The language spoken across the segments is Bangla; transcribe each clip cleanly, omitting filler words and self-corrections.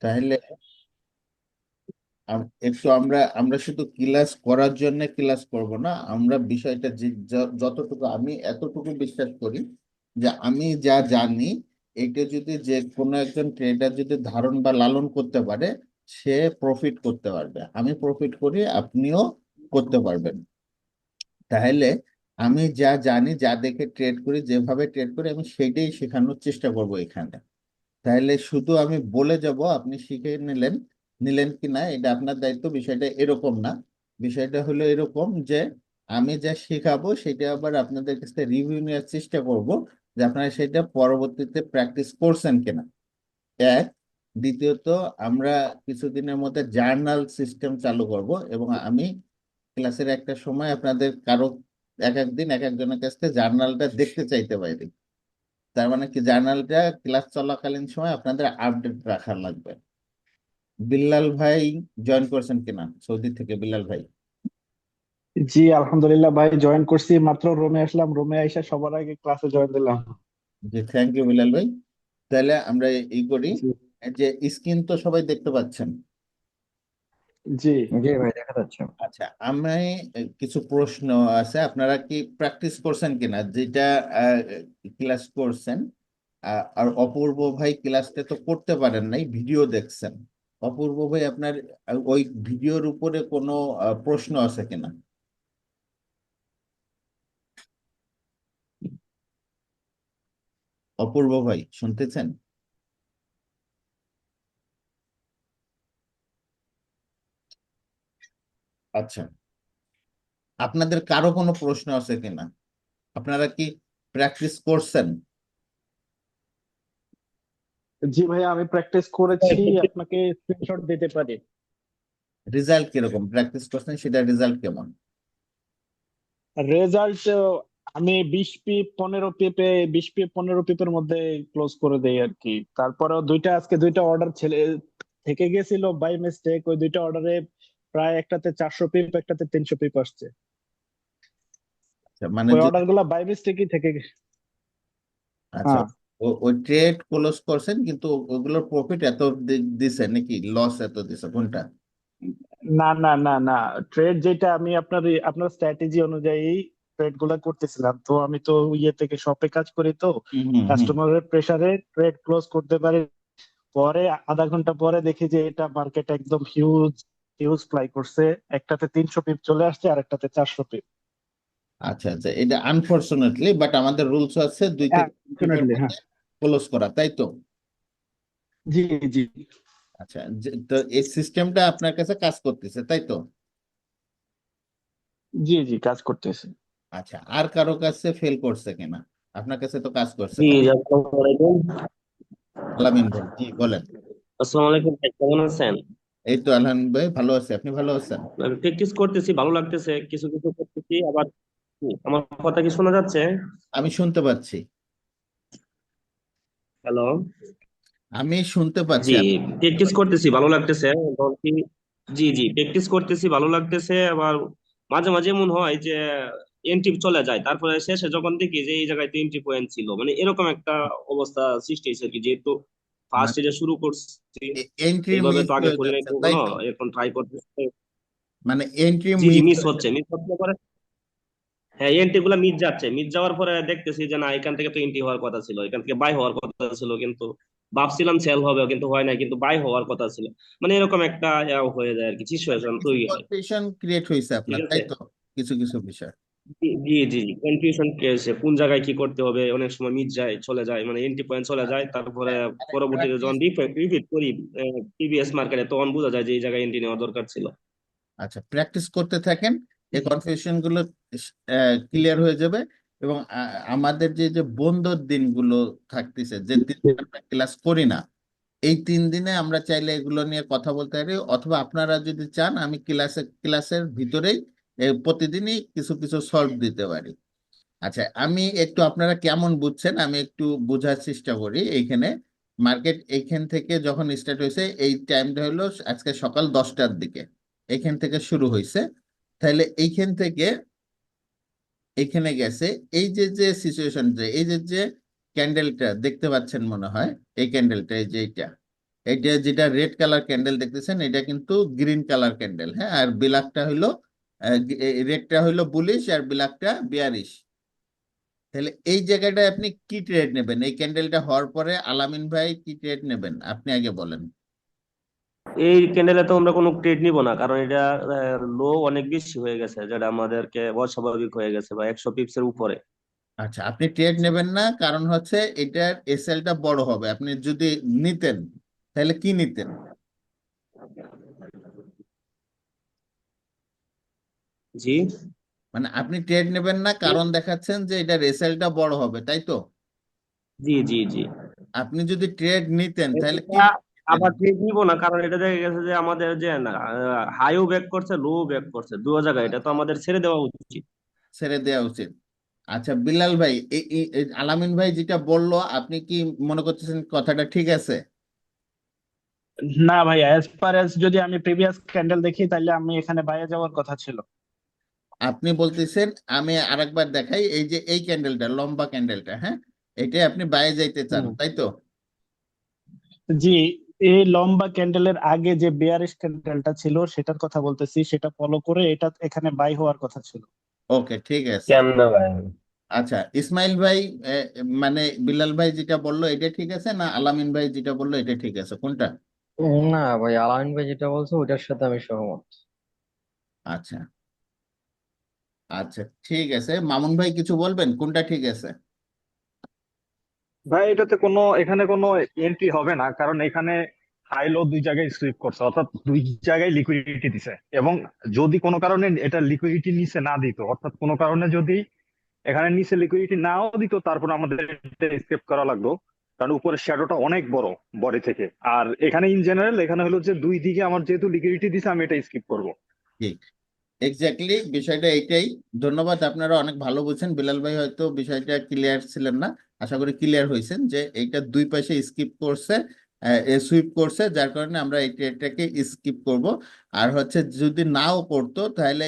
তাহলে একটু আমরা আমরা শুধু ক্লাস করার জন্য ক্লাস করব না, আমরা বিষয়টা যতটুকু আমি এতটুকু বিশ্বাস করি যে আমি যা জানি এটা যদি যে কোনো একজন ট্রেডার যদি ধারণ বা লালন করতে পারে, সে প্রফিট করতে পারবে। আমি প্রফিট করি, আপনিও করতে পারবেন। তাহলে আমি যা জানি, যা দেখে ট্রেড করি, যেভাবে ট্রেড করি, আমি সেটাই শেখানোর চেষ্টা করব এখানে। তাহলে শুধু আমি বলে যাব, আপনি শিখে নিলেন নিলেন কি না এটা আপনার দায়িত্ব, বিষয়টা এরকম না। বিষয়টা হলো এরকম যে আমি যা শেখাবো সেটা আবার আপনাদের কাছে রিভিউ নেওয়ার চেষ্টা করব যে আপনারা সেটা পরবর্তীতে প্র্যাকটিস করছেন কিনা। এক, দ্বিতীয়ত আমরা কিছুদিনের মধ্যে জার্নাল সিস্টেম চালু করব, এবং আমি ক্লাসের একটা সময় আপনাদের কারো এক একদিন এক একজনের কাছ থেকে জার্নালটা দেখতে চাইতে পারি। তার মানে কি, জার্নালটা ক্লাস চলাকালীন সময় আপনাদের আপডেট রাখা লাগবে। বিল্লাল ভাই জয়েন করছেন কিনা সৌদি থেকে? বিল্লাল ভাই, জি আলহামদুলিল্লাহ ভাই, জয়েন করছি মাত্র। রুমে আসলাম, রুমে এসে সবার আগে ক্লাসে জয়েন দিলাম। জি থ্যাংক ইউ বিল্লাল ভাই। তাহলে আমরা করি, জি। যে স্ক্রিন তো সবাই দেখতে পাচ্ছেন। জি। জি ভাই, দেখা যাচ্ছে। আচ্ছা, আমি কিছু প্রশ্ন আছে, আপনারা কি প্র্যাকটিস করছেন কিনা যেটা ক্লাস করছেন? আর অপূর্ব ভাই ক্লাসটা তো করতে পারেন নাই, ভিডিও দেখছেন। অপূর্ব ভাই, আপনার ওই ভিডিওর উপরে কোনো প্রশ্ন আছে কিনা? অপূর্ব ভাই শুনতেছেন? আচ্ছা, আপনাদের কারো কোনো প্রশ্ন আছে কিনা? আপনারা কি প্র্যাকটিস করছেন? জি ভাইয়া, আমি প্র্যাকটিস করেছি, আপনাকে স্ক্রিনশট দিতে পারি। রেজাল্ট কিরকম প্র্যাকটিস করছেন, সেটা রেজাল্ট কেমন? রেজাল্ট আমি 20 পিপ 15 পিপে 20 পিপ 15 পিপের মধ্যে ক্লোজ করে দেই আর কি। তারপরেও আজকে দুইটা অর্ডার থেকে গেছিল বাই মিস্টেক। ওই দুইটা অর্ডারে প্রায় একটাতে 400 পিপ, একটাতে 300 পিপ আসছে। আচ্ছা, মানে ওই যে, অর্ডার গুলা বাই মিস্টেকই থেকে গেছে। আচ্ছা, হ্যাঁ। ওই ট্রেড ক্লোজ করছেন কিন্তু ওগুলোর প্রফিট এত দিছে নাকি লস এত দিছে, কোনটা? না না না না, ট্রেড যেটা আমি আপনার স্ট্র্যাটেজি অনুযায়ী ট্রেড গুলা করতেছিলাম। তো আমি তো ইয়ে থেকে শপে কাজ করি, তো হুম হুম হুম। কাস্টমারের প্রেসারে ট্রেড ক্লোজ করতে পারি। পরে আধা ঘন্টা পরে দেখি যে এটা মার্কেট একদম হিউজ হিউজ ফ্লাই করছে। একটাতে 300 পিপ চলে আসছে, আর একটাতে 400 পিপ। আচ্ছা আচ্ছা, এটা আনফরচুনেটলি, বাট আমাদের রুলস আছে 2 থেকে 3 মিনিটের ডেফিনেটলি, হ্যাঁ। মধ্যে ক্লোজ করা, তাই তো? জি। জি। আচ্ছা, তো এই সিস্টেমটা আপনার কাছে কাজ করতেছে, তাই তো? জি। জি, কাজ করতেছে। আচ্ছা, আর কারো কাছে ফেল করছে কিনা? আপনার কাছে তো কাজ করছে, জি, তাই? আসসালামু আলাইকুম। আলামিন ভাই, জি বলেন। আসসালামু আলাইকুম ভাই, কেমন আছেন? এই তো আলহামদুলিল্লাহ ভাই, ভালো আছে, আপনি ভালো আছেন? আমি প্র্যাকটিস করতেছি, ভালো লাগতেছে, কিছু কিছু করতেছি আবার। আমার কথা কি শোনা যাচ্ছে? আমি শুনতে পাচ্ছি। হ্যালো। আমি শুনতে পাচ্ছি জি, প্র্যাকটিস করতেছি, ভালো লাগতেছে। মোটামুটি জি জি, প্র্যাকটিস করতেছি, ভালো লাগতেছে। আবার মাঝে মাঝে মনে হয় যে এন্ট্রি চলে যায়, তারপরে শেষে যখন দেখি যে এই জায়গায় তো এন্ট্রি পয়েন্ট ছিল, মানে এরকম একটা অবস্থা সৃষ্টি হয়েছে আর কি। যেহেতু ফার্স্ট মানে যে শুরু করছি, এন্ট্রি এইভাবে মিস তো আগে হয়ে করি নাই যাচ্ছে, তাই কখনো, তো? এখন ট্রাই করতেছি। মানে এন্ট্রি জি জি, মিস মিস হয়ে হচ্ছে, যাচ্ছে। মিস হচ্ছে পরে। হ্যাঁ, এন্ট্রি গুলা মিস যাচ্ছে, মিস যাওয়ার পরে দেখতেছি যে না, এখান থেকে তো এন্ট্রি হওয়ার কথা ছিল, এখান থেকে বাই হওয়ার কথা ছিল, কিন্তু ভাবছিলাম সেল হবে কিন্তু হয় না, কিন্তু বাই হওয়ার কথা ছিল। মানে এরকম একটা হয়ে যায় আর কি, মানে সিচুয়েশন কিছু তৈরি হয়। কনফিউশন ক্রিয়েট হয়েছে ঠিক আপনার, তাই আছে। তো? কিছু কিছু বিষয়। জি জি জি, কনফিউশন কেসে কোন জায়গায় কি করতে হবে অনেক সময় মিস যায়, চলে যায়, মানে এন্ট্রি পয়েন্ট চলে যায়। আচ্ছা, তারপরে পরবর্তীতে যখন প্র্যাকটিস। রিপিট করি প্রিভিয়াস মার্কেটে, তখন বোঝা যায় যে এই জায়গায় এন্ট্রি নেওয়া দরকার ছিল। আচ্ছা, প্র্যাকটিস করতে থাকেন, এই কনফিউশন গুলো ক্লিয়ার হয়ে যাবে। এবং আমাদের যে যে বন্ধর দিনগুলো থাকতেছে, যে দিন আমরা ক্লাস করি না, এই 3 দিনে আমরা চাইলে এগুলো নিয়ে কথা বলতে পারি, অথবা আপনারা যদি চান আমি ক্লাসের ভিতরেই প্রতিদিনই কিছু কিছু সলভ দিতে পারি। আচ্ছা, আমি একটু, আপনারা কেমন বুঝছেন আমি একটু বোঝার চেষ্টা করি। এইখানে মার্কেট এইখান থেকে যখন স্টার্ট হয়েছে, এই টাইমটা হলো আজকে সকাল 10টার দিকে, এইখান থেকে শুরু হয়েছে। তাহলে এইখান থেকে এইখানে গেছে, এই যে যে সিচুয়েশন, যে এই যে যে ক্যান্ডেলটা দেখতে পাচ্ছেন মনে হয়, এই ক্যান্ডেলটা, এই যে এইটা, এটা যেটা রেড কালার ক্যান্ডেল দেখতেছেন এটা কিন্তু গ্রিন কালার ক্যান্ডেল, হ্যাঁ, আর ব্ল্যাকটা হইলো রেডটা হইলো বুলিশ আর ব্ল্যাকটা বিয়ারিশ। তাহলে এই জায়গাটায় আপনি কি ট্রেড নেবেন? এই ক্যান্ডেলটা হওয়ার পরে আলামিন ভাই কি ট্রেড নেবেন আপনি আগে বলেন। এই ক্যান্ডেলে তো আমরা কোনো ট্রেড নিব না, কারণ এটা লো অনেক বেশি হয়ে গেছে, যেটা আমাদেরকে অস্বাভাবিক হয়ে গেছে, বা 100 পিপসের উপরে। আচ্ছা, আপনি ট্রেড নেবেন না কারণ হচ্ছে এটার এসএলটা বড় হবে। আপনি যদি নিতেন তাহলে কি নিতেন? জি মানে আপনি ট্রেড নেবেন না কারণ দেখাচ্ছেন যে এটার এসএলটা বড় হবে, তাই তো? জি জি জি। আপনি যদি ট্রেড নিতেন তাহলে কি এটা নিতেন? আবার ট্রেড নিব না, কারণ এটা দেখা গেছে যে আমাদের যে হাইও ব্যাক করছে, লো ব্যাক করছে, দুটো জায়গায়, এটা তো আমাদের ছেড়ে দেওয়া উচিত। ছেড়ে দেওয়া উচিত। আচ্ছা বিলাল ভাই, এই আলামিন ভাই যেটা বললো আপনি কি মনে করতেছেন কথাটা ঠিক আছে? না ভাই, অ্যাজ পার অ্যাজ যদি আমি প্রিভিয়াস ক্যান্ডেল দেখি তাহলে আমি এখানে বাইরে যাওয়ার কথা ছিল। আপনি বলতেছেন, আমি আরেকবার দেখাই, এই যে এই ক্যান্ডেলটা লম্বা ক্যান্ডেলটা, হ্যাঁ, এটাই আপনি বাইরে যাইতে চান, হুম। তাই তো? জি, এই লম্বা ক্যান্ডেলের আগে যে বেয়ারিশ ক্যান্ডেলটা ছিল সেটার কথা বলতেছি, সেটা ফলো করে এটা এখানে বাই হওয়ার কথা ছিল। ওকে, ঠিক আছে। কেমনে ভাই? আচ্ছা ইসমাইল ভাই, মানে বিলাল ভাই যেটা বললো এটা ঠিক আছে না আলামিন ভাই যেটা বললো এটা ঠিক আছে, কোনটা? না ভাই, আলামিন ভাই যেটা বলছে ওইটার সাথে আমি সহমত। আচ্ছা আচ্ছা, ঠিক আছে। মামুন ভাই কিছু বলবেন কোনটা ঠিক আছে? ভাই এটাতে কোনো এখানে কোনো এন্ট্রি হবে না, কারণ এখানে হাই লো দুই জায়গায় সুইপ করছে, অর্থাৎ দুই জায়গায় লিকুইডিটি দিছে। এবং যদি কোনো কারণে এটা লিকুইডিটি নিচে না দিত, অর্থাৎ কোনো কারণে যদি এখানে নিচে লিকুইডিটি নাও দিত, তারপর আমাদের স্কেপ করা লাগতো, কারণ উপরের শ্যাডোটা অনেক বড় বডি থেকে। আর এখানে ইন জেনারেল এখানে হলো যে দুই দিকে আমার যেহেতু লিকুইডিটি দিছে, আমি এটা স্কিপ করব। ঠিক, এক্স্যাক্টলি বিষয়টা এইটাই। ধন্যবাদ, আপনারা অনেক ভালো বুঝছেন। বিলাল ভাই হয়তো বিষয়টা ক্লিয়ার ছিলেন না, আশা করি ক্লিয়ার হয়েছেন যে এইটা দুই পাশে স্কিপ করছে, সুইপ করছে, যার কারণে আমরা এটাকে স্কিপ করব। আর হচ্ছে যদি নাও করতো তাহলে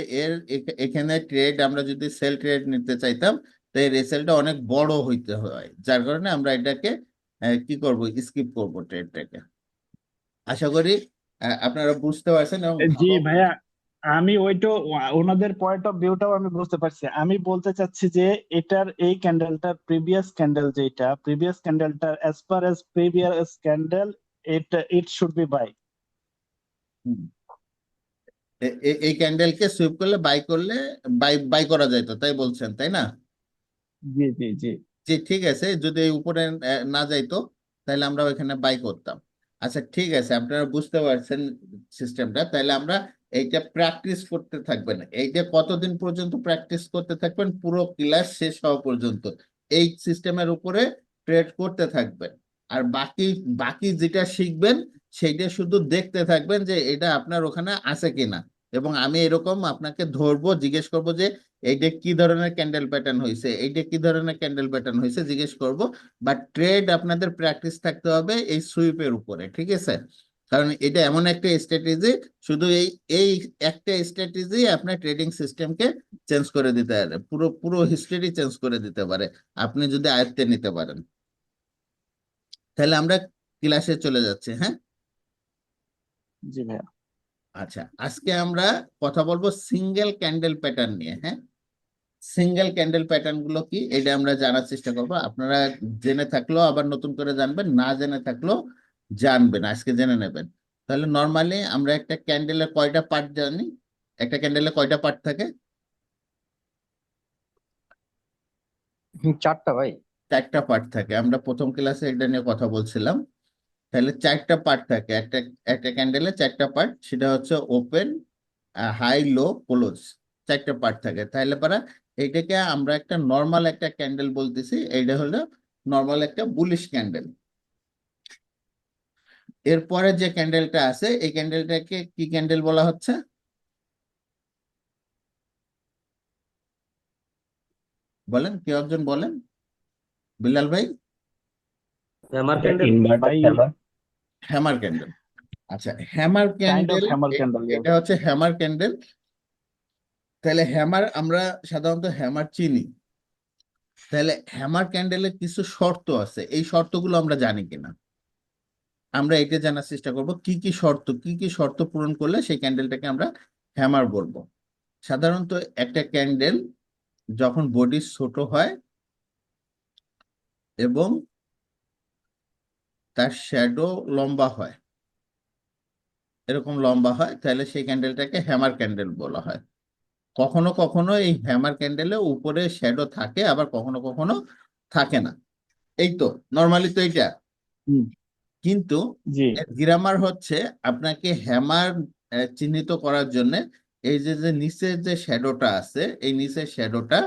এখানে ট্রেড আমরা যদি সেল ট্রেড নিতে চাইতাম তো এর রেসেলটা অনেক বড় হইতে হয়, যার কারণে আমরা এটাকে কি করব, স্কিপ করব ট্রেডটাকে। আশা করি আপনারা বুঝতে পারছেন এবং জি ভালো। ভাইয়া, আমি ওইটা ওনাদের পয়েন্ট অফ ভিউটাও আমি বুঝতে পারছি। আমি বলতে চাচ্ছি যে এটার এই ক্যান্ডেলটার প্রিভিয়াস ক্যান্ডেলটা as per as previous candle, it should be buy. হুম। এই ক্যান্ডেলকে সুইপ করলে বাই করলে বাই বাই করা যায় তো, তাই বলছেন তাই না? জি জি জি। যে ঠিক আছে, যদি এই উপরে না যাইতো তাহলে আমরা ওইখানে বাই করতাম। আচ্ছা ঠিক আছে, আপনারা বুঝতে পারছেন সিস্টেমটা। তাহলে আমরা এইটা প্র্যাকটিস করতে থাকবেন। এইটা কতদিন পর্যন্ত প্র্যাকটিস করতে থাকবেন? পুরো ক্লাস শেষ হওয়া পর্যন্ত এই সিস্টেমের উপরে ট্রেড করতে থাকবেন। আর বাকি বাকি যেটা শিখবেন সেইটা শুধু দেখতে থাকবেন যে এটা আপনার ওখানে আছে কিনা। এবং আমি এরকম আপনাকে ধরবো, জিজ্ঞেস করবো যে এইটা কি ধরনের ক্যান্ডেল প্যাটার্ন হয়েছে, এইটা কি ধরনের ক্যান্ডেল প্যাটার্ন হয়েছে জিজ্ঞেস করব। বাট ট্রেড আপনাদের প্র্যাকটিস থাকতে হবে এই সুইপের উপরে, ঠিক আছে? কারণ এটা এমন একটা স্ট্র্যাটেজি, শুধু এই এই একটা স্ট্র্যাটেজি আপনার ট্রেডিং সিস্টেমকে চেঞ্জ করে দিতে পারে, পুরো পুরো হিস্ট্রি চেঞ্জ করে দিতে পারে আপনি যদি আয়ত্তে নিতে পারেন। তাহলে আমরা ক্লাসে চলে যাচ্ছি, হ্যাঁ। জি ভাইয়া। আচ্ছা, আজকে আমরা কথা বলবো সিঙ্গেল ক্যান্ডেল প্যাটার্ন নিয়ে, হ্যাঁ। সিঙ্গেল ক্যান্ডেল প্যাটার্ন গুলো কি এটা আমরা জানার চেষ্টা করব। আপনারা জেনে থাকলেও আবার নতুন করে জানবেন, না জেনে থাকলেও জানবেন, আজকে জেনে নেবেন। তাহলে নর্মালি আমরা একটা ক্যান্ডেলের কয়টা পার্ট জানি? একটা ক্যান্ডেলে কয়টা পার্ট থাকে? চারটা ভাই। চারটা পার্ট থাকে, আমরা প্রথম ক্লাসে এটা নিয়ে কথা বলছিলাম। তাহলে চারটা পার্ট থাকে, একটা একটা ক্যান্ডেলে চারটা পার্ট, সেটা হচ্ছে ওপেন, হাই, লো, ক্লোজ, চারটা পার্ট থাকে। তাহলে পারা এইটাকে আমরা একটা নর্মাল একটা ক্যান্ডেল বলতেছি, এইটা হলো নর্মাল একটা বুলিশ ক্যান্ডেল। এরপরে যে ক্যান্ডেলটা আছে এই ক্যান্ডেলটাকে কি ক্যান্ডেল বলা হচ্ছে? বলেন, কেউ একজন বলেন। বিলাল ভাই। আমার ক্যান্ডেল। ইনভার্টার ভাই, ফেমার। Hammer candle. আচ্ছা, hammer kind of candle, hammer candle. এটা হচ্ছে হ্যামার ক্যান্ডেল। তাহলে হ্যামার, আমরা সাধারণত হ্যামার চিনি। তাহলে হ্যামার ক্যান্ডেলের কিছু শর্ত আছে, এই শর্তগুলো আমরা জানি কিনা? আমরা এটা জানার চেষ্টা করব কি কি শর্ত পূরণ করলে সেই ক্যান্ডেলটাকে আমরা হ্যামার বলবো। সাধারণত একটা ক্যান্ডেল যখন বডি ছোট হয় এবং তার শ্যাডো লম্বা হয়, এরকম লম্বা হয়, তাহলে সেই ক্যান্ডেলটাকে হ্যামার ক্যান্ডেল বলা হয়। কখনো কখনো এই হ্যামার ক্যান্ডেলে উপরে শ্যাডো থাকে, আবার কখনো কখনো থাকে না। এই তো নর্মালি তো এইটা, হুম, কিন্তু জি গ্রামার হচ্ছে আপনাকে হ্যামার চিহ্নিত করার জন্য এই যে যে নিচের যে শ্যাডোটা আছে, এই নিচের শ্যাডোটা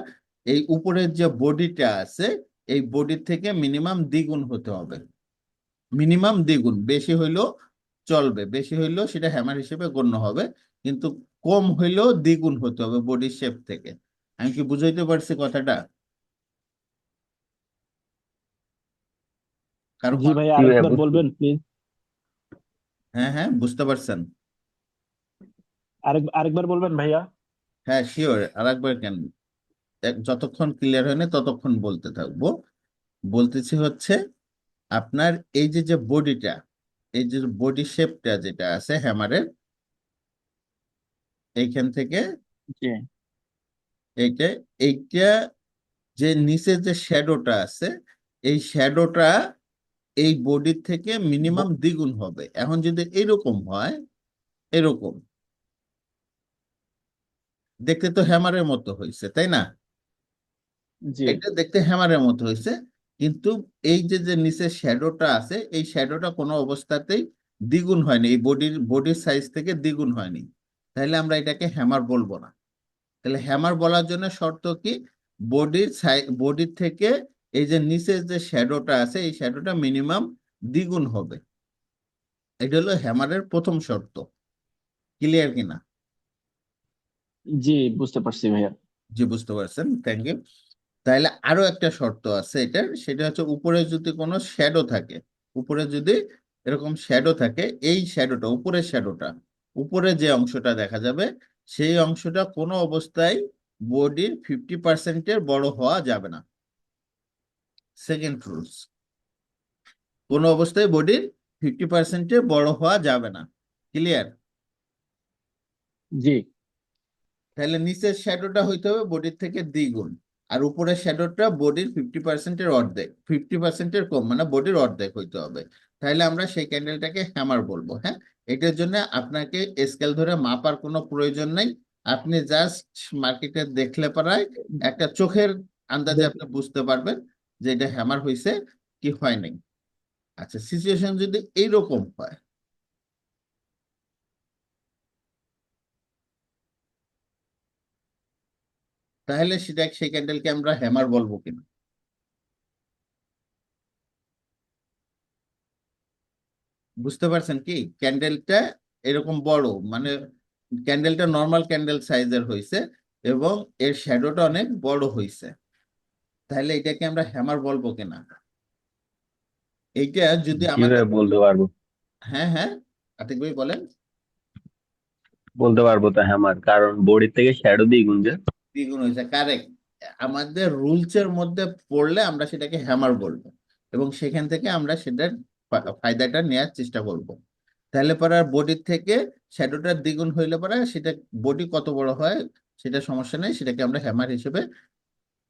এই উপরের যে বডিটা আছে এই বডির থেকে মিনিমাম দ্বিগুণ হতে হবে। মিনিমাম দ্বিগুণ, বেশি হইলেও চলবে, বেশি হইলেও সেটা হ্যামার হিসেবে গণ্য হবে, কিন্তু কম হইলেও দ্বিগুণ হতে হবে বডি শেপ থেকে। আমি কি বুঝাইতে পারছি কথাটা? কারো জি ভাইয়া, জি ভাইয়া আরেকবার বুঝছি। বলবেন প্লিজ। হ্যাঁ হ্যাঁ, বুঝতে পারছেন? আরেকবার বলবেন ভাইয়া। হ্যাঁ শিওর, আরেকবার কেন, যতক্ষণ ক্লিয়ার হয় না ততক্ষণ বলতে থাকবো। বলতেছি হচ্ছে আপনার এই যে যে বডিটা, এই যে বডি শেপটা যেটা আছে হ্যামারের, এইখান থেকে জি এইটা এইটা যে নিচে যে শ্যাডোটা আছে, এই শ্যাডোটা এই বডির থেকে মিনিমাম দ্বিগুণ হবে। এখন যদি এরকম হয়, এরকম দেখতে তো হ্যামারের মতো হয়েছে, তাই না? জি এটা দেখতে হ্যামারের মতো হয়েছে, কিন্তু এই যে যে নিচের শ্যাডোটা আছে এই শ্যাডোটা কোনো অবস্থাতেই দ্বিগুণ হয়নি, এই বডির সাইজ থেকে দ্বিগুণ হয়নি, তাহলে আমরা এটাকে হ্যামার বলবো না। তাহলে হ্যামার বলার জন্য শর্ত কি, বডির থেকে এই যে নিচের যে শ্যাডোটা আছে এই শ্যাডোটা মিনিমাম দ্বিগুণ হবে। এটা হলো হ্যামারের প্রথম শর্ত। ক্লিয়ার কিনা? জি, বুঝতে পারছি ভাইয়া। জি বুঝতে পারছেন, থ্যাংক ইউ। তাহলে আরো একটা শর্ত আছে এটার, সেটা হচ্ছে উপরে যদি কোনো শ্যাডো থাকে, উপরে যদি এরকম শ্যাডো থাকে, এই শ্যাডোটা, উপরের শ্যাডোটা, উপরে যে অংশটা দেখা যাবে সেই অংশটা কোনো অবস্থায় বডির 50%-এর বড় হওয়া যাবে না। সেকেন্ড রুলস, কোনো অবস্থায় বডির 50%-এর বড় হওয়া যাবে না। ক্লিয়ার? জি তাহলে নিচের শ্যাডোটা হইতে হবে বডির থেকে দ্বিগুণ, আর উপরের শ্যাডোটা বডির 50%-এর অর্ধেক, 50%-এর কম, মানে বডির অর্ধেক হইতে হবে। তাহলে আমরা সেই ক্যান্ডেলটাকে হ্যামার বলবো। হ্যাঁ, এটার জন্য আপনাকে স্কেল ধরে মাপার কোনো প্রয়োজন নেই, আপনি জাস্ট মার্কেটে দেখলে পারায় একটা চোখের আন্দাজে দেখ- আপনি বুঝতে পারবেন যে এটা হ্যামার হয়েছে কি হয় নাই। আচ্ছা, সিচুয়েশন যদি এইরকম হয়, তাহলে সেটা সেই ক্যান্ডেলকে আমরা হ্যামার বলবো কিনা? বুঝতে পারছেন কি, ক্যান্ডেলটা এরকম বড়, মানে ক্যান্ডেলটা নর্মাল ক্যান্ডেল সাইজের হয়েছে এবং এর শ্যাডোটা অনেক বড় হয়েছে, তাহলে এটাকে আমরা হ্যামার বলবো কিনা? এইটা যদি জি আমাদের, ভাইয়া বলতে পারবো, হ্যাঁ হ্যাঁ, আতিক ভাই বলেন। বলতে পারবো তো হ্যামার, কারণ বডি থেকে শ্যাডো দিয়ে গুঞ্জে। দ্বিগুণ হয়েছে, কারেক্ট। আমাদের রুলসের মধ্যে পড়লে আমরা সেটাকে হ্যামার বলবো এবং সেখান থেকে আমরা সেটার ফায়দাটা নেওয়ার চেষ্টা করব। তাহলে পরে আর বডির থেকে শ্যাডোটার দ্বিগুণ হইলে পরে সেটা বডি কত বড় হয় সেটা সমস্যা নেই, সেটাকে আমরা হ্যামার হিসেবে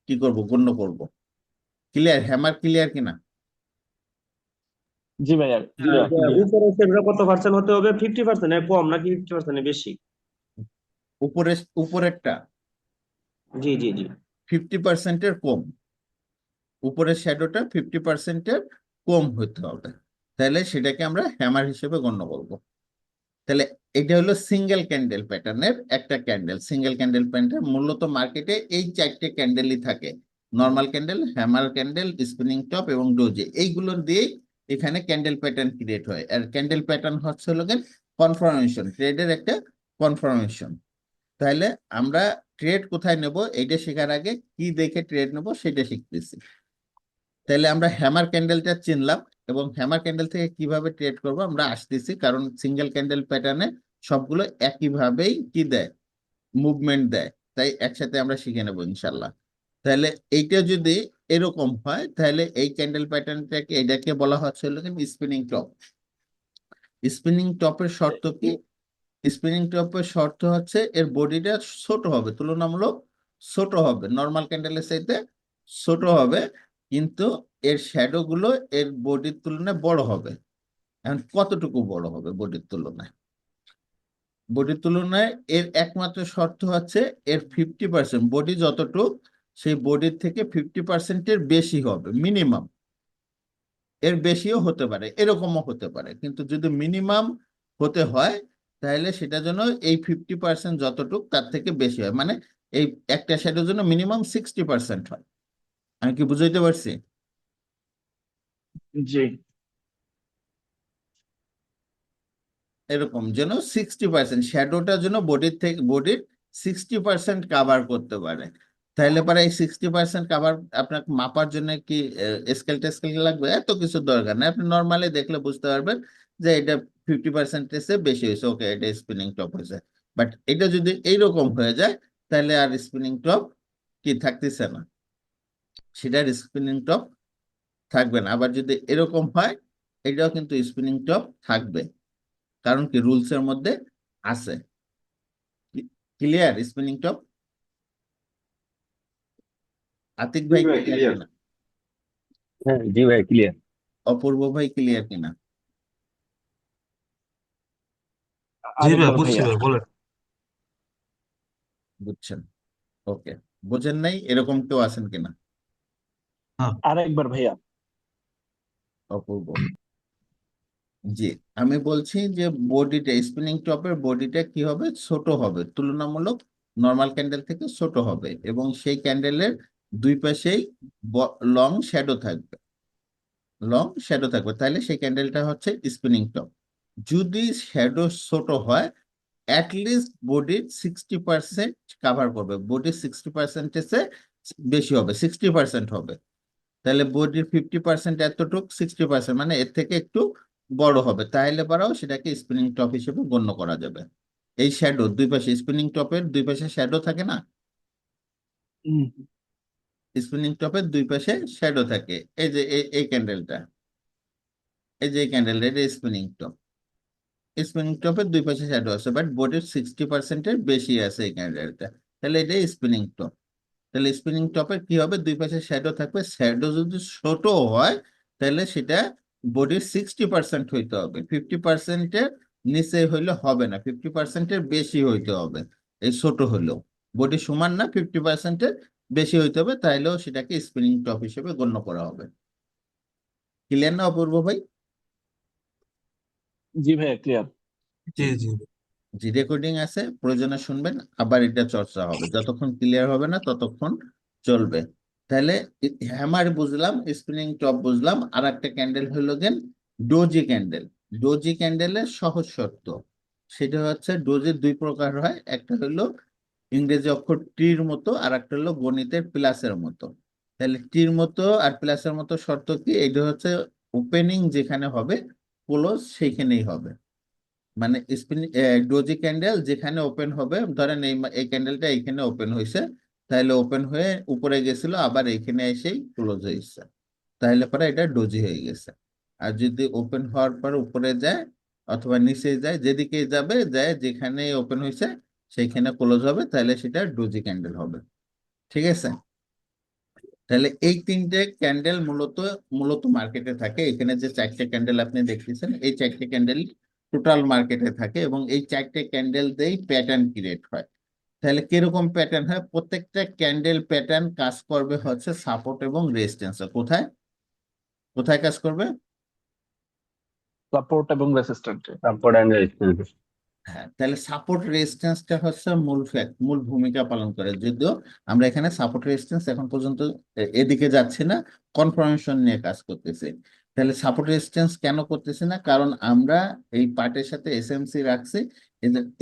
কি করব, গণ্য করব। ক্লিয়ার? হ্যামার ক্লিয়ার কিনা? জি ভাইয়া, ক্লিয়ার। উপরের শেডটা কত পার্সেন্ট হতে হবে, 50% এর কম নাকি 50% এর বেশি? উপরেরটা জি জি জি। 50%-এর কম, উপরের শ্যাডোটা 50%-এর কম হতে হবে, তাহলে সেটাকে আমরা হ্যামার হিসেবে গণ্য করব। তাহলে এটা হলো সিঙ্গেল ক্যান্ডেল প্যাটার্নের একটা ক্যান্ডেল। সিঙ্গেল ক্যান্ডেল প্যাটার্ন মূলত মার্কেটে এই চারটে ক্যান্ডেলই থাকে, normal candle, hammer candle, spinning top এবং ডোজি, এইগুলো দিয়েই এখানে ক্যান্ডেল প্যাটার্ন ক্রিয়েট হয়। আর ক্যান্ডেল প্যাটার্ন হচ্ছে হলো কনফার্মেশন, ট্রেডের একটা কনফার্মেশন। তাহলে আমরা ট্রেড কোথায় নেব এইটা শেখার আগে কি দেখে ট্রেড নেব সেটা শিখতেছি। তাহলে আমরা হ্যামার ক্যান্ডেলটা চিনলাম এবং হ্যামার ক্যান্ডেল থেকে কিভাবে ট্রেড করব আমরা আসতেছি, কারণ সিঙ্গেল ক্যান্ডেল প্যাটার্নে সবগুলো একইভাবেই কি দেয়, মুভমেন্ট দেয়, তাই একসাথে আমরা শিখে নেব ইনশাল্লাহ। তাহলে এইটা যদি এরকম হয় তাহলে এই ক্যান্ডেল প্যাটার্নটাকে, এটাকে বলা হচ্ছে হলো স্পিনিং টপ। স্পিনিং টপের শর্ত কি? স্পিনিং টপের শর্ত হচ্ছে এর বডিটা ছোট হবে, তুলনামূলক ছোট হবে, নর্মাল ক্যান্ডেলের চাইতে ছোট হবে, কিন্তু এর শ্যাডো গুলো এর বডির তুলনায় বড় হবে। এখন কতটুকু বড় হবে বডির তুলনায়? বডির তুলনায় এর একমাত্র শর্ত হচ্ছে এর 50%, বডি যতটুক সেই বডির থেকে 50%-এর বেশি হবে মিনিমাম। এর বেশিও হতে পারে, এরকমও হতে পারে, কিন্তু যদি মিনিমাম হতে হয় তাহলে সেটা যেন এই 50% যতটুক তার থেকে বেশি হয়, মানে এই একটা শ্যাডোর জন্য মিনিমাম 60% হয়। আমি কি বুঝাইতে পারছি? জি। এরকম যেন 60% শ্যাডোটা যেন বডির 60% কাভার করতে পারে। তাহলে পরে এই 60% কাভার আপনাকে মাপার জন্য কি স্কেল টেস্কেল লাগবে? এত কিছু দরকার নেই, আপনি নর্মালি দেখলে বুঝতে পারবেন যে এটা 50%-এর বেশি হয়েছে, ওকে এটা স্পিনিং টপ হয়েছে। বাট এটা যদি এইরকম হয়ে যায় তাহলে আর স্পিনিং টপ কি থাকতেছে না, সেটার স্পিনিং টপ থাকবে না। আবার যদি এরকম হয় এটাও কিন্তু স্পিনিং টপ থাকবে, কারণ কি রুলস এর মধ্যে আছে। Clear spinning top? Atik ji ভাই ভাই ক্লিয়ার ক্লিয়ার। কিনা? হ্যাঁ জি ভাই ক্লিয়ার। অপূর্ব ভাই ক্লিয়ার কিনা? জি ভাই আরেকবার বুঝছি ভাইয়া। ভাই, বলেন। বুঝছেন? ওকে। বোঝেন নাই এরকম কেউ আছেন কিনা? হ্যাঁ, আরেকবার ভাইয়া। অপূর্ব জি, আমি বলছি যে বডিটা স্পিনিং টপের বডিটা কি হবে, ছোট হবে, তুলনামূলক নর্মাল ক্যান্ডেল থেকে ছোট হবে, এবং সেই ক্যান্ডেলের দুই পাশেই লং শ্যাডো থাকবে, তাহলে সেই ক্যান্ডেলটা হচ্ছে স্পিনিং টপ। যদি শ্যাডো ছোট হয় অ্যাটলিস্ট বডির 60% কাভার করবে, বডির 60%-এর বেশি হবে, 60% হবে। তাহলে বডির 50% এতটুক, 60% মানে এর থেকে একটু বড় হবে, তাহলে পরেও সেটাকে স্পিনিং টপ হিসেবে গণ্য করা যাবে। এই শ্যাডো দুই পাশে, স্পিনিং টপের দুই পাশে শ্যাডো থাকে না? হুম, স্পিনিং টপের দুই পাশে শ্যাডো থাকে। এই যে এই ক্যান্ডেলটা, এই যে এই ক্যান্ডেলটা, এটা স্পিনিং টপ। স্পিনিং টপের দুই পাশে শ্যাডো আছে, বাট বডির 60%-এর বেশি আছে এই ক্যান্ডেলটা, তাহলে এটাই স্পিনিং টপ। তাহলে স্পিনিং টপের কি হবে, দুই পাশে শ্যাডো থাকবে, শ্যাডো যদি ছোট হয় তাহলে সেটা বডির 60% হইতে হবে, 50%-এর নিচে হইলে হবে না, 50%-এর বেশি হইতে হবে। এই ছোট হলেও বডি সমান না, 50%-এর বেশি হইতে হবে, তাইলেও সেটাকে স্পিনিং টপ হিসেবে গণ্য করা হবে। ক্লিয়ার না অপূর্ব ভাই? জি ভাইয়া ক্লিয়ার। জি জি। জি, রেকর্ডিং আছে, প্রয়োজনে শুনবেন, আবার এটা চর্চা হবে, যতক্ষণ ক্লিয়ার হবে না ততক্ষণ চলবে। তাহলে হ্যামার বুঝলাম, স্পিনিং টপ বুঝলাম, আর একটা ক্যান্ডেল হলো গেন ডোজি ক্যান্ডেল। ডোজি ক্যান্ডেলের সহজ শর্ত, সেটা হচ্ছে ডোজির দুই প্রকার হয়, একটা হলো ইংরেজি অক্ষর টির মতো, আর একটা হলো গণিতের প্লাসের মতো। তাহলে টির মতো আর প্লাসের মতো শর্ত কি? এটা হচ্ছে ওপেনিং যেখানে হবে ক্লোজ সেইখানেই হবে, মানে স্পিনিং ডোজি ক্যান্ডেল যেখানে ওপেন হবে, ধরেন এই ক্যান্ডেলটা এইখানে ওপেন হয়েছে, তাহলে ওপেন হয়ে উপরে গেছিল, আবার এইখানে এসেই ক্লোজ হয়েছে, তাহলে পরে এটা ডোজি হয়ে গেছে। আর যদি ওপেন হওয়ার পর উপরে যায় অথবা নিচে যায়, যেদিকে যাবে যায়, যেখানে ওপেন হয়েছে সেইখানে ক্লোজ হবে, তাহলে সেটা ডোজি ক্যান্ডেল হবে। ঠিক আছে? তাহলে এই তিনটে ক্যান্ডেল মূলত মূলত মার্কেটে থাকে। এখানে যে চারটে ক্যান্ডেল আপনি দেখতেছেন, এই চারটে ক্যান্ডেল টোটাল মার্কেটে থাকে, এবং এই চারটে ক্যান্ডেল দিয়েই প্যাটার্ন ক্রিয়েট হয়। তাহলে কিরকম প্যাটার্ন হয়? প্রত্যেকটা ক্যান্ডেল প্যাটার্ন কাজ করবে হচ্ছে সাপোর্ট এবং রেজিস্ট্যান্স। কোথায় কোথায় কাজ করবে? সাপোর্ট এবং রেসিস্ট্যান্টে। Support and resistance. হ্যাঁ, তাহলে সাপোর্ট রেজিস্ট্যান্সটা হচ্ছে মূল ভূমিকা পালন করে, যদিও আমরা এখানে সাপোর্ট রেজিস্ট্যান্স এখন পর্যন্ত এদিকে যাচ্ছি না, কনফার্মেশন নিয়ে কাজ করতেছি। তাহলে সাপোর্ট রেজিস্ট্যান্স কেন করতেছি না? কারণ আমরা এই পার্টের সাথে এসএমসি রাখছি,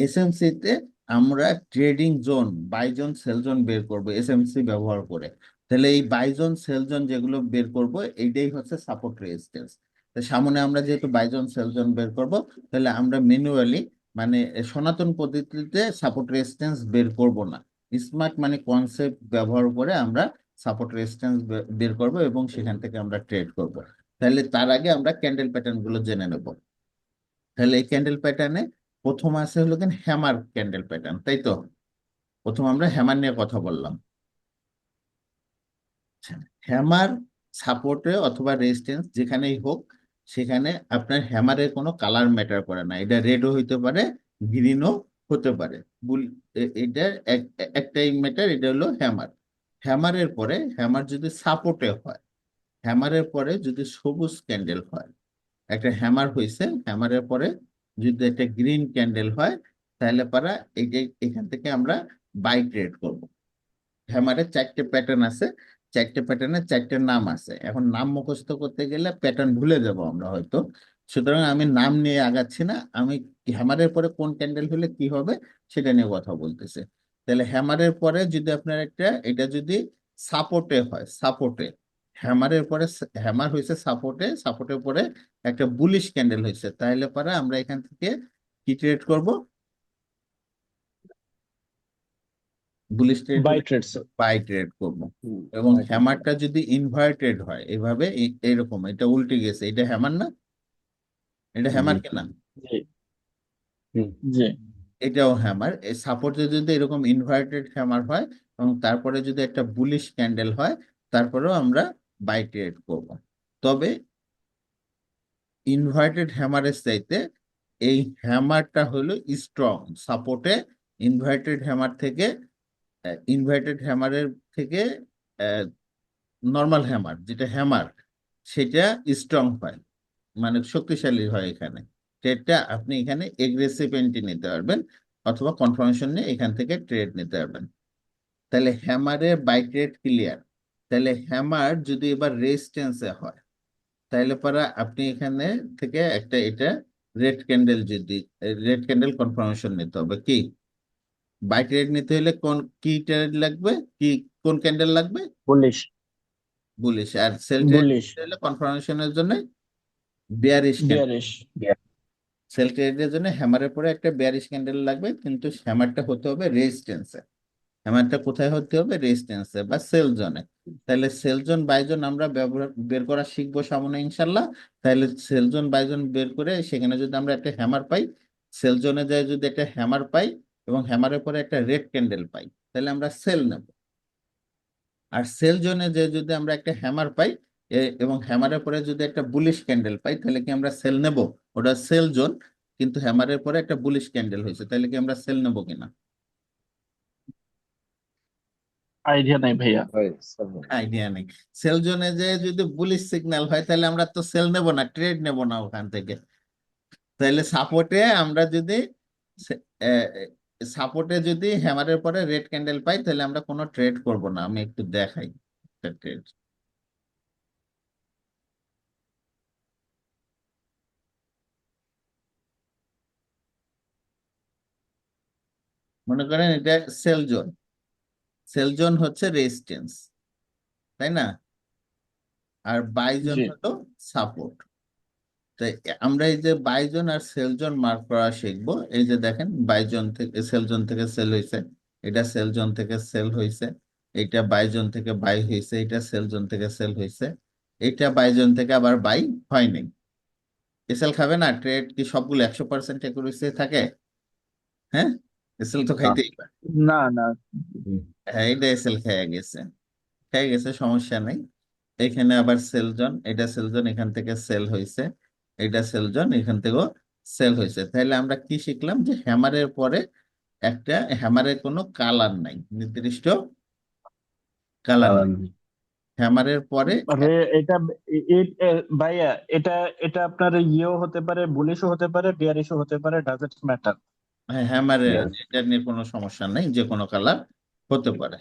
এসএমসি তে আমরা trading zone, buy zone sell zone বের করব এসএমসি ব্যবহার করে। তাহলে এই বাই জোন সেল জোন যেগুলো বের করব, এইটাই হচ্ছে সাপোর্ট রেজিস্ট্যান্স। সামনে আমরা যেহেতু বাই জোন সেল জোন বের করব, তাহলে আমরা ম্যানুয়ালি, মানে সনাতন পদ্ধতিতে সাপোর্ট রেজিস্ট্যান্স বের করব না, স্মার্ট মানে কনসেপ্ট ব্যবহার করে আমরা সাপোর্ট রেজিস্ট্যান্স বের করব, এবং সেখান থেকে আমরা ট্রেড করব। তাহলে তার আগে আমরা ক্যান্ডেল প্যাটার্ন গুলো জেনে নেব। তাহলে এই ক্যান্ডেল প্যাটার্নে প্রথম আছে হলো কেন হ্যামার ক্যান্ডেল প্যাটার্ন, তাই তো? প্রথম আমরা হ্যামার নিয়ে কথা বললাম। হ্যামার সাপোর্টে অথবা রেজিস্ট্যান্স যেখানেই হোক, সেখানে আপনার হ্যামারের কোনো কালার ম্যাটার করে না। এটা রেডও হইতে পারে, গ্রিনও হতে পারে। এটা একটাই ম্যাটার, এটা হলো হ্যামার। হ্যামারের পরে হ্যামার যদি সাপোর্টে হয়, হ্যামারের পরে যদি সবুজ ক্যান্ডেল হয়, একটা হ্যামার হয়েছে, হ্যামারের পরে যদি একটা গ্রিন ক্যান্ডেল হয়, তাহলে পারা এই যে এখান থেকে আমরা বাই ট্রেড করব। হ্যামারের 4টে প্যাটার্ন আছে, 4টে প্যাটার্নের 4টে নাম আছে। এখন নাম মুখস্থ করতে গেলে প্যাটার্ন ভুলে যাব আমরা হয়তো, সুতরাং আমি নাম নিয়ে আগাচ্ছি না, আমি হ্যামারের পরে কোন ক্যান্ডেল হলে কি হবে সেটা নিয়ে কথা বলতেছে। তাহলে হ্যামারের পরে যদি আপনার একটা, এটা যদি সাপোর্টে হয়, সাপোর্টে, হ্যামারের পরে হ্যামার হয়েছে সাপোর্টে, সাপোর্টের পরে একটা বুলিশ ক্যান্ডেল হয়েছে, তাহলে পরে আমরা এখান থেকে কি ট্রেড করব? বুলিশ ট্রেড বাই হলে ট্রেডস। বাই ট্রেড করব। এবং হ্যামারটা যদি ইনভার্টেড হয় এভাবে, এরকম, এটা উল্টে গেছে, এটা হ্যামার না? এটা হ্যামার কিনা? জি জি এটাও হ্যামার। এই সাপোর্টে যদি এরকম ইনভার্টেড হ্যামার হয় এবং তারপরে যদি একটা বুলিশ ক্যান্ডেল হয়, তারপরেও আমরা বাই ট্রেড করব। তবে ইনভার্টেড হ্যামারের চাইতে এই হ্যামারটা হলো স্ট্রং। সাপোর্টে ইনভার্টেড হ্যামার থেকে, ইনভার্টেড হ্যামারের থেকে নর্মাল হ্যামার যেটা হ্যামার, সেটা স্ট্রং হয়, মানে শক্তিশালী হয়। এখানে ট্রেডটা আপনি এখানে এগ্রেসিভ এন্ট্রি নিতে পারবেন অথবা কনফার্মেশন নিয়ে এখান থেকে ট্রেড নিতে পারবেন। তাহলে হ্যামারের বাই ট্রেড ক্লিয়ার। তাহলে হ্যামার যদি এবার রেজিস্ট্যান্সে হয়, তাহলে পরে আপনি এখানে থেকে একটা, এটা রেড ক্যান্ডেল, যদি রেড ক্যান্ডেল কনফার্মেশন নিতে হবে। কি বাই ট্রেড নিতে হলে কোন কি ট্রেড লাগবে, কি কোন ক্যান্ডেল লাগবে? Bullish bullish. আর সেল ট্রেড বুলিশ নিতে হলে কনফার্মেশনের জন্য বেয়ারিশ ক্যান্ডেল। বিয়ারিশ। সেল ট্রেডের জন্য হ্যামারের পরে একটা বেয়ারিশ ক্যান্ডেল লাগবে, কিন্তু হ্যামারটা হতে হবে রেজিস্ট্যান্সে। হ্যামারটা কোথায় হতে হবে? রেজিস্ট্যান্সে বা সেল জোনে। তাহলে সেল জোন বাই জোন আমরা ব্যবহার বের করা শিখবো সামনে ইনশাল্লাহ। তাহলে সেল জোন বাই জোন বের করে সেখানে যদি আমরা একটা হ্যামার পাই, সেল জোনে যায় যদি একটা হ্যামার পাই এবং হ্যামারের পরে একটা রেড ক্যান্ডেল পাই, তাহলে আমরা সেল নেব। আর সেল জোনে যে যদি আমরা একটা হ্যামার পাই এবং হ্যামারের পরে যদি একটা বুলিশ ক্যান্ডেল পাই, তাহলে কি আমরা সেল নেব? ওটা সেল জোন, কিন্তু হ্যামারের পরে একটা বুলিশ ক্যান্ডেল হয়েছে, তাহলে কি আমরা সেল নেব কিনা? আইডিয়া নাই ভাইয়া। আইডিয়া নেই। সেল জোনে যে যদি বুলিশ সিগন্যাল হয়, তাহলে আমরা তো সেল নেব না, ট্রেড নেব না ওখান থেকে। তাহলে সাপোর্টে আমরা যদি, সাপোর্টে যদি হ্যামারের পরে রেড ক্যান্ডেল পাই, তাহলে আমরা কোনো ট্রেড করব না। আমি একটু দেখাই ট্রেড। মনে করেন এটা সেল জোন, সেল জোন হচ্ছে রেজিস্ট্যান্স, তাই না? আর বাই জোন জি হলো সাপোর্ট। তাই আমরা এই যে বাই জোন আর সেল জোন মার্ক করা শিখবো। এই যে দেখেন, বাই জোন থেকে সেল জোন থেকে সেল হয়েছে, এটা সেল জোন থেকে সেল হয়েছে, এটা বাই জোন থেকে বাই হয়েছে, এটা সেল জোন থেকে সেল হয়েছে, এটা বাই জোন থেকে আবার বাই হয় নাই। এসএল খাবে না? ট্রেড কি সবগুলো 100% একুরেসি থাকে? হ্যাঁ, এসএল তো খাইতেই পারে। না না হ্যাঁ, এটা এসএল খেয়ে গেছে, খেয়ে গেছে, সমস্যা নেই। এখানে আবার সেলজন, এটা সেলজন এখান থেকে সেল হয়েছে, এটা সেলজন এখান থেকেও সেল হয়েছে। তাহলে আমরা কি শিখলাম? যে হ্যামারের পরে একটা, হ্যামারের কোনো কালার নাই, নির্দিষ্ট কালার নাই। হ্যামারের পরে রে এটা ভাইয়া, এটা এটা আপনার ইয়েও হতে পারে, বুলিশও হতে পারে, বিয়ারিশও হতে পারে, ডাজন্ট ম্যাটার। হ্যামারের, এটা নিয়ে কোনো সমস্যা নেই, যে কোনো কালার হতে পারে।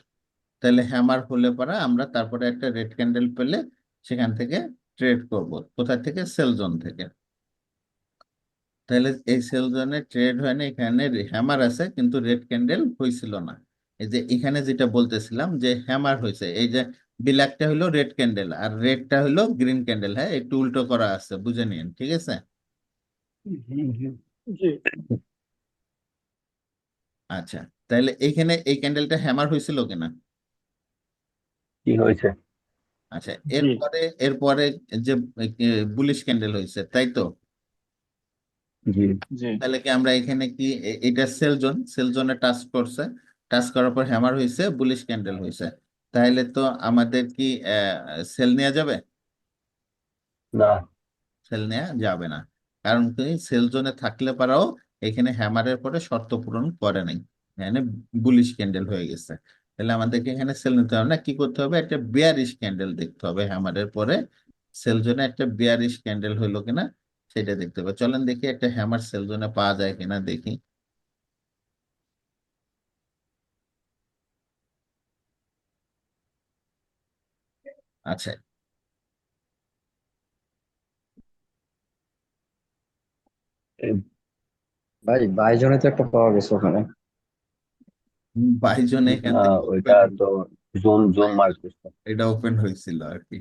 তাহলে হ্যামার হলে পরে আমরা তারপরে একটা রেড ক্যান্ডেল পেলে সেখান থেকে ট্রেড করব। কোথা থেকে? সেল জোন থেকে। তাহলে এই সেল জোনে ট্রেড হয় না, এখানে হ্যামার আছে কিন্তু রেড ক্যান্ডেল হয়েছিল না। এই যে এখানে যেটা বলতেছিলাম যে হ্যামার হয়েছে, এই যে ব্ল্যাকটা হলো রেড ক্যান্ডেল আর রেডটা হলো গ্রিন ক্যান্ডেল। হ্যাঁ, একটু উল্টো করা আছে, বুঝে নিন, ঠিক আছে? জি আচ্ছা, তাহলে এইখানে এই ক্যান্ডেলটা হ্যামার হয়েছিল কিনা? কি হয়েছে? আচ্ছা, জি এরপরে এরপরে যে বুলিশ ক্যান্ডেল হয়েছে, তাই তো? জি। জি তাহলে কি আমরা এখানে কি এটা সেল জোনে টাচ করছে, টাচ করার পর হ্যামার হয়েছে, বুলিশ ক্যান্ডেল হয়েছে, তাহলে তো আমাদের কি সেল নেওয়া যাবে? না। সেল নেওয়া যাবে না, কারণ কি সেল জোনে থাকলে পারাও এখানে হ্যামারের পরে শর্ত পূরণ করে নাই, এখানে বুলিশ ক্যান্ডেল হয়ে গেছে। তাহলে আমাদেরকে এখানে সেল নিতে হবে না, কি করতে হবে, একটা বিয়ারিশ ক্যান্ডেল দেখতে হবে হ্যামারের পরে, সেল জোনে একটা বিয়ারিশ ক্যান্ডেল হইলো কিনা সেটা দেখতে হবে। চলেন দেখি একটা হ্যামার সেল জোনে পাওয়া যায় কিনা দেখি। আচ্ছা, ভাই বাইজনে তো একটা পাওয়া গেছে ওখানে। বাইজন এখান না, থেকে ওইটা ওপেন, তো জোন জোন মার্কেট। এটা ওপেন হয়েছিল আর কি।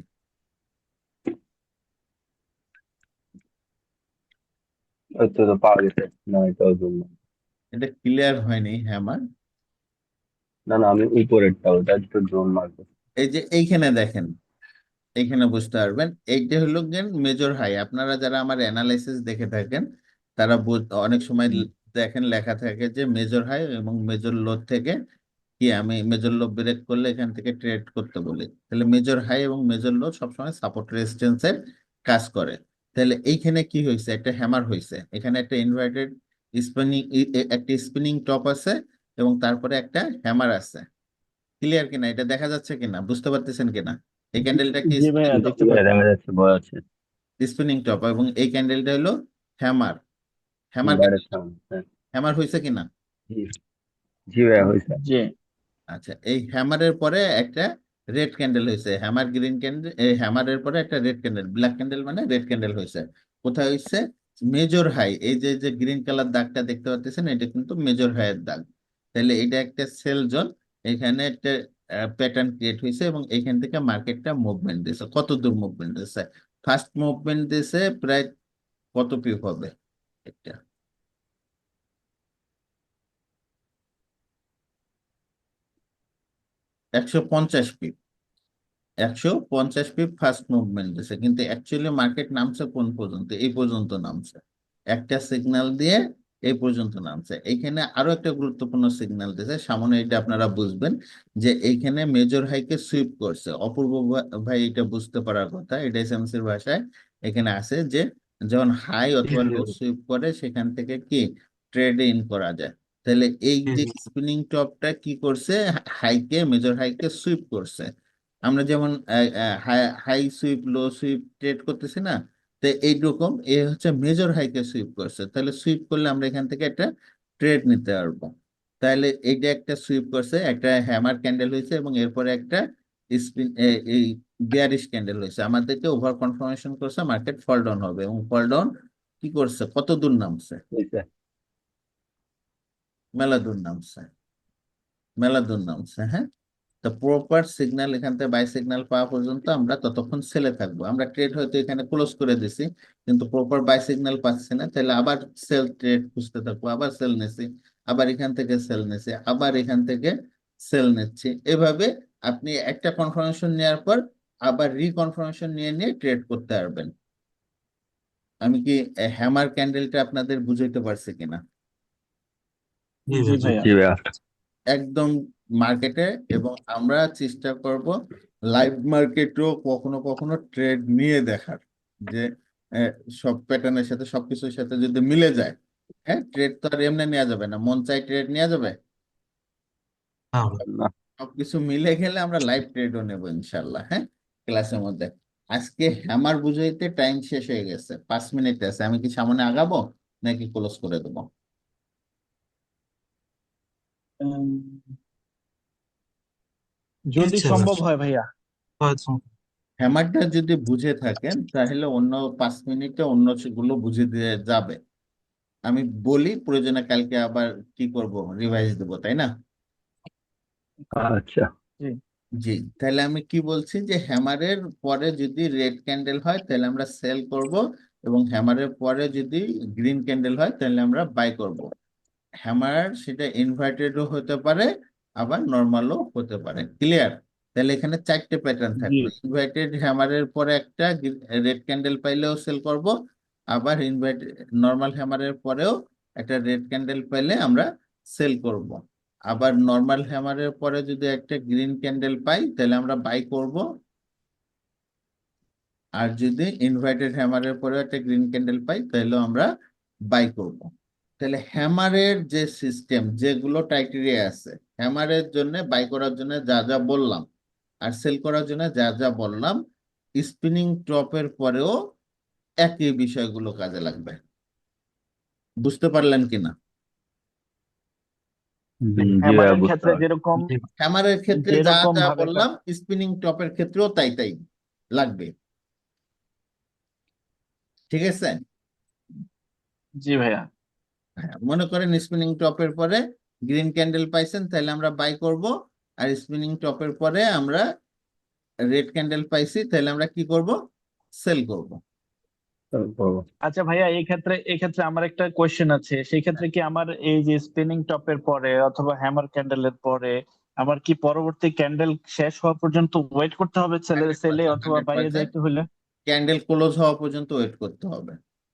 ওইটা তো পাওয়া গেছে। না, এটাও জোন না। এটা ক্লিয়ার হয়নি হ্যামার। না না, আমি উপরেরটা, ওটা তো জোন মার্কেট। এই যে এইখানে দেখেন, এইখানে বুঝতে পারবেন এইটা হলো গেন মেজর হাই। আপনারা যারা আমার অ্যানালাইসিস দেখে থাকেন তারা অনেক সময় দেখেন লেখা থাকে যে মেজর হাই এবং মেজর লো থেকে কি আমি মেজর লো ব্রেক করলে এখান থেকে ট্রেড করতে বলি। তাহলে মেজর হাই এবং মেজর লো সবসময় সাপোর্ট রেজিস্ট্যান্সের কাজ করে। তাহলে এইখানে কি হয়েছে, একটা হ্যামার হয়েছে, এখানে একটা ইনভার্টেড স্পিনিং, একটা স্পিনিং টপ আছে এবং তারপরে একটা হ্যামার আছে। ক্লিয়ার কিনা, এটা দেখা যাচ্ছে কিনা, বুঝতে পারতেছেন কিনা? এই ক্যান্ডেলটা কি জি স্পিনিং ভাইয়া টপ? দেখতে পাচ্ছি। দেখা যাচ্ছে, বড় আছে। স্পিনিং টপ এবং এই ক্যান্ডেলটা হলো হ্যামার। Hammer direct. হ্যাঁ। হ্যামার হয়েছে কিনা? জি। জি ভাইয়া, হয়েছে। জি আচ্ছা, এই হ্যামারের পরে একটা রেড ক্যান্ডেল হয়েছে, হ্যামার গ্রিন ক্যান্ডেল, এই হ্যামারের পরে একটা রেড ক্যান্ডেল, ব্ল্যাক ক্যান্ডেল মানে রেড ক্যান্ডেল হয়েছে। কোথায় হয়েছে? মেজর হাই, এই যে যে গ্রিন কালার দাগটা দেখতে পাচ্ছেন এটা কিন্তু মেজর হাইয়ের দাগ। তাহলে এটা একটা সেল জোন, এখানে একটা প্যাটার্ন ক্রিয়েট হয়েছে এবং এখান থেকে মার্কেটটা মুভমেন্ট দিয়েছে। কত দূর মুভমেন্ট দিয়েছে? ফার্স্ট মুভমেন্ট দিয়েছে প্রায় কত পিপ হবে এটা? 150 পিপ। 150 পিপ ফার্স্ট মুভমেন্ট দিছে, কিন্তু অ্যাকচুয়ালি মার্কেট নামছে কোন পর্যন্ত? এই পর্যন্ত নামছে, একটা সিগন্যাল দিয়ে এই পর্যন্ত নামছে। এইখানে আরো একটা গুরুত্বপূর্ণ সিগন্যাল দিছে সামনে, এটা আপনারা বুঝবেন যে এইখানে মেজর হাইকে সুইপ করছে। অপূর্ব ভাই এটা বুঝতে পারার কথা, এটা এসএমসির ভাষায় এখানে আছে যে যখন হাই জি অথবা জি লো সুইপ করে সেখান থেকে কি ট্রেড ইন করা যায়। তাহলে এই জি যে জি। স্পিনিং টপটা কি করছে, হাইকে, মেজর হাইকে সুইপ করছে। আমরা যেমন হাই সুইপ লো সুইপ ট্রেড করতেছি না, তো এইরকম এ হচ্ছে মেজর হাইকে সুইপ করছে। তাহলে সুইপ করলে আমরা এখান থেকে একটা ট্রেড নিতে পারবো। তাহলে এইটা একটা সুইপ করছে, একটা হ্যামার ক্যান্ডেল হয়েছে এবং এরপরে একটা স্পিন, এই বিয়ারিশ ক্যান্ডেল হয়েছে, আমাদেরকে ওভার কনফার্মেশন করছে মার্কেট ফল ডাউন হবে। এবং ফল ডাউন কি করছে, কত দূর নামছে? হয়েছে। মেলা দূর নামছে, মেলা দূর নামছে। হ্যাঁ, তো প্রপার সিগন্যাল এখান থেকে বাই সিগন্যাল পাওয়া পর্যন্ত আমরা ততক্ষণ সেলে থাকবো। আমরা ট্রেড হয়তো এখানে ক্লোজ করে দিছি কিন্তু প্রপার বাই সিগন্যাল পাচ্ছি না, তাহলে আবার সেল ট্রেড খুঁজতে থাকবো, আবার সেল নিছি, আবার এখান থেকে সেল নিছি, আবার এখান থেকে সেল নিচ্ছি। এভাবে আপনি একটা কনফার্মেশন নেওয়ার পর আবার রিকনফার্মেশন নিয়ে নিয়ে ট্রেড করতে পারবেন। আমি কি হ্যামার ক্যান্ডেলটা আপনাদের বুঝাইতে পারছি কিনা? জি জি ভাই জি। ভাইয়া। জি ভাইয়া। একদম মার্কেটে, এবং আমরা চেষ্টা করব লাইভ মার্কেটেও কখনো কখনো ট্রেড নিয়ে দেখার, যে আহ, সব প্যাটার্নের সাথে সবকিছুর সাথে যদি মিলে যায়। হ্যাঁ, ট্রেড তো আর এমনি নেওয়া যাবে না, মন চাই ট্রেড নেওয়া যাবে? না ভাই। না। সবকিছু মিলে গেলে আমরা লাইভ ট্রেডও নেবো ইনশাল্লাহ। হ্যাঁ, ক্লাসের মধ্যে। আজকে হ্যামার বুঝাইতে টাইম শেষ হয়ে গেছে, 5 মিনিট আছে। আমি কি সামনে আগাবো নাকি ক্লোজ করে দেবো? উম, যদি ইচ্ছে ভাই। সম্ভব হয় ভাইয়া। হয়তো। হ্যামারটা যদি বুঝে থাকেন তাহলে অন্য 5 মিনিটে অন্য গুলো বুঝে দিয়ে যাবে। আমি বলি, প্রয়োজনে কালকে আবার কি করব, রিভাইজ দেবো, তাই না? আচ্ছা। জি জি, তাহলে আমি কি বলছি যে হ্যামারের পরে যদি রেড ক্যান্ডেল হয় তাহলে আমরা সেল করব, এবং হ্যামারের পরে যদি গ্রিন ক্যান্ডেল হয় তাহলে আমরা বাই করব। হ্যামার সেটা ইনভার্টেডও হতে পারে, আবার নর্মালও হতে পারে। ক্লিয়ার? তাহলে এখানে 4টে প্যাটার্ন জি থাকবে। ইনভার্টেড হ্যামারের পরে একটা রেড ক্যান্ডেল পাইলেও সেল করব, আবার ইনভার্ট নর্মাল হ্যামারের পরেও একটা রেড ক্যান্ডেল পেলে আমরা সেল করব। আবার নর্মাল হ্যামারের পরে যদি একটা গ্রিন ক্যান্ডেল পাই তাহলে আমরা বাই করব। আর যদি ইনভার্টেড হ্যামারের পরে একটা গ্রিন ক্যান্ডেল পাই তাহলে আমরা বাই করব। তাহলে হ্যামারের যে সিস্টেম, যেগুলো ক্রাইটেরিয়া আছে হ্যামারের জন্য, বাই করার জন্য যা যা বললাম আর সেল করার জন্য যা যা বললাম, স্পিনিং টপের পরেও একই বিষয়গুলো কাজে লাগবে। বুঝতে পারলেন কিনা? জি ভাইয়া হ্যামারের বুঝতে ক্ষেত্রে পারছি। যেরকম জি হ্যামারের ক্ষেত্রে যা যেরকম যা ভাবে বললাম স্পিনিং টপের ক্ষেত্রেও তাই তাই লাগবে। ঠিক আছে? জি ভাইয়া। হ্যাঁ, মনে করেন স্পিনিং টপের পরে গ্রিন ক্যান্ডেল পাইছেন তাহলে আমরা বাই করব। আর স্পিনিং টপের পরে আমরা রেড ক্যান্ডেল পাইছি তাহলে আমরা কি করব? সেল করব। তারপর আচ্ছা ভাইয়া, এই ক্ষেত্রে আমার একটা কোয়েশ্চেন আছে। সেই ক্ষেত্রে কি আমার এই যে স্পিনিং টপের পরে অথবা হ্যামার ক্যান্ডেলের পরে আমার কি পরবর্তী ক্যান্ডেল শেষ হওয়া পর্যন্ত ওয়েট করতে হবে সেলে অথবা বাইরে 100% যাইতে হলে? ক্যান্ডেল ক্লোজ হওয়া পর্যন্ত ওয়েট করতে হবে।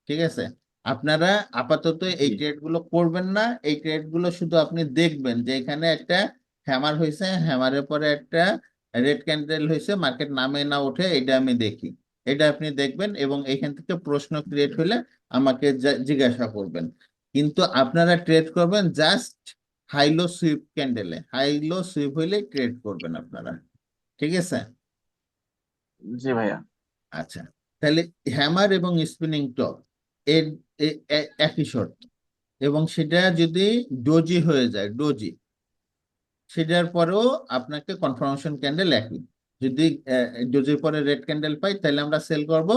ঠিক আছে? আপনারা আপাতত এই জি ট্রেড গুলো করবেন না। এই ট্রেড গুলো শুধু আপনি দেখবেন যে এখানে একটা হ্যামার হয়েছে, হ্যামারের পরে একটা রেড ক্যান্ডেল হয়েছে, মার্কেট নামে না ওঠে, এটা আমি দেখি। এটা আপনি দেখবেন এবং এখান থেকে প্রশ্ন ক্রিয়েট হলে আমাকে জিজ্ঞাসা করবেন। কিন্তু আপনারা ট্রেড করবেন জাস্ট হাইলো সুইপ ক্যান্ডেলে। হাইলো সুইপ হইলে ট্রেড করবেন আপনারা। ঠিক আছে? জি ভাইয়া। আচ্ছা, তাহলে হ্যামার এবং স্পিনিং টপ এর একই শর্ত। এবং সেটা যদি ডোজি হয়ে যায়, ডোজি, সেটার পরেও আপনাকে কনফার্মেশন ক্যান্ডেল একই। যদি ডোজির পরে রেড ক্যান্ডেল পাই তাহলে আমরা সেল করব।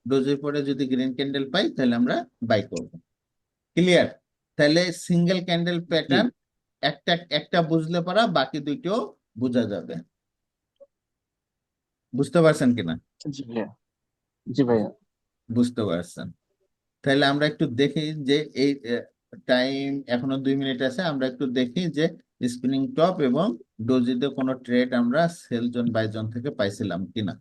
ডোজির পরে যদি গ্রিন ক্যান্ডেল পাই তাহলে আমরা বাই করব। ক্লিয়ার? তাহলে সিঙ্গেল ক্যান্ডেল জি প্যাটার্ন একটা একটা বুঝলে পারা বাকি দুইটাও বোঝা যাবে। বুঝতে পারছেন কিনা? জি ভাইয়া। জি ভাইয়া। বুঝতে পারছেন। তাহলে আমরা একটু দেখি যে এই টাইম এখনো 2 মিনিট আছে, আমরা একটু দেখি যে স্পিনিং টপ এবং ডোজিতে কোনো ট্রেড আমরা সেল জোন বাই জোন থেকে পাইছিলাম কিনা।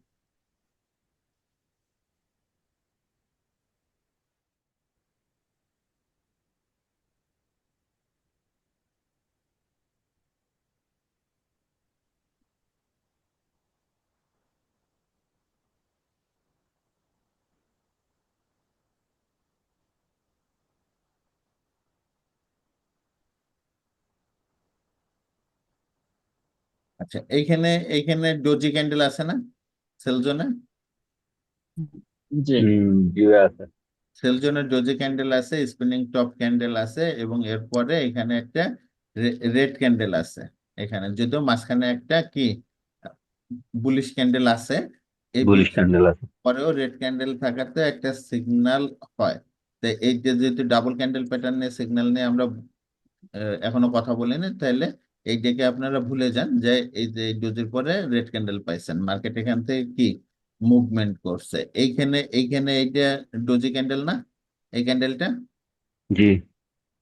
আচ্ছা, এইখানে এইখানে ডোজি ক্যান্ডেল আছে না সেল জোনে? জি জি ভাইয়া আছে। সেল জোনে ডোজি ক্যান্ডেল আছে, স্পিনিং টপ ক্যান্ডেল আছে এবং এরপরে এখানে একটা রেড ক্যান্ডেল আছে। এখানে যদিও মাঝখানে একটা কি বুলিশ ক্যান্ডেল আছে। এই বুলিশ বুলিশ ক্যান্ডেল আছে। পরেও রেড ক্যান্ডেল থাকাতে একটা সিগন্যাল হয়। তো এই যে যেহেতু ডাবল ক্যান্ডেল প্যাটার্ন নিয়ে সিগন্যাল নিয়ে আমরা এখনো কথা বলিনি, তাহলে এইটাকে আপনারা ভুলে যান যে এই যে এই ডোজের পরে রেড ক্যান্ডেল পাইছেন, মার্কেট এখান থেকে কি মুভমেন্ট করছে। এইখানে এইখানে এইটা ডোজি ক্যান্ডেল না এই ক্যান্ডেলটা? জি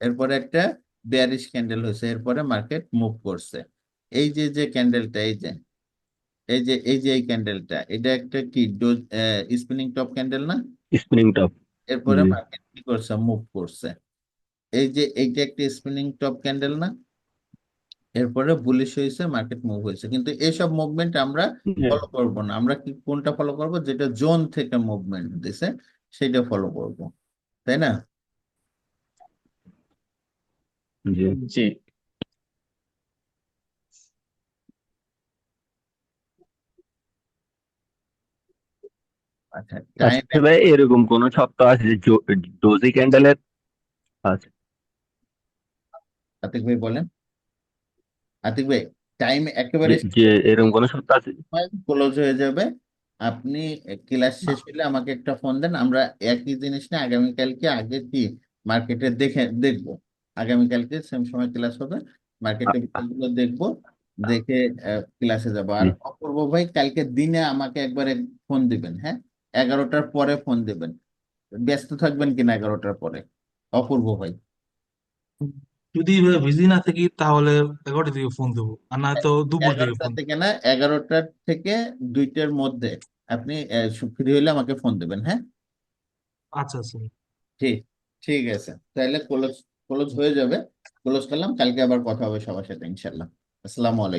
এরপরে একটা বেয়ারিশ ক্যান্ডেল হয়েছে, এরপরে মার্কেট মুভ করছে। এই যে যে ক্যান্ডেলটা, এই যে এই ক্যান্ডেলটা, এটা একটা কি স্পিনিং টপ ক্যান্ডেল না? Spinning top. এরপরে জি মার্কেট কি করছে? মুভ করছে। এই যে এইটা একটা স্পিনিং টপ ক্যান্ডেল না? এরপরে বুলিশ হয়েছে, মার্কেট মুভ হয়েছে। কিন্তু এইসব মুভমেন্ট আমরা ফলো করব না। আমরা কি কোনটা ফলো করব? যেটা জোন থেকে মুভমেন্ট দিছে সেটা ফলো করব, তাই না? জি জি আচ্ছা, টাইম আচ্ছা ভাই, এরকম কোন সপ্তাহ আছে যে ডোজি ক্যান্ডেলের আছে? আতিক ভাই বলেন। আতিক ভাই, টাইম একেবারে যে এরকম কোন সপ্তাহ আছে? ক্লোজ হয়ে যাবে। আপনি ক্লাস শেষ হলে আমাকে একটা ফোন দেন, আমরা একই জিনিস না আগামীকালকে আগে কি মার্কেটে দেখবো। আগামীকালকে সেম সময় ক্লাস হবে, মার্কেটের বিষয়গুলো দেখবো, দেখে ক্লাসে যাবো। আর জি অপূর্ব ভাই কালকে দিনে আমাকে একবারে ফোন দিবেন, হ্যাঁ? 11টার পরে ফোন দিবেন। ব্যস্ত থাকবেন কিনা 11টার পরে, অপূর্ব ভাই? যদি বিজি না থাকি তাহলে 11টা দিকে ফোন দেবো, আর না তো দুপুর দিকে 11টা ফোন। থেকে না, 11টার থেকে 2টার মধ্যে আপনি ফ্রি হলে আমাকে ফোন দেবেন, হ্যাঁ? আচ্ছা আচ্ছা। ঠিক ঠিক আছে, তাহলে ক্লোজ ক্লোজ হয়ে যাবে। ক্লোজ করলাম, কালকে আবার কথা হবে সবার সাথে ইনশাল্লাহ। আসসালামু আলাইকুম।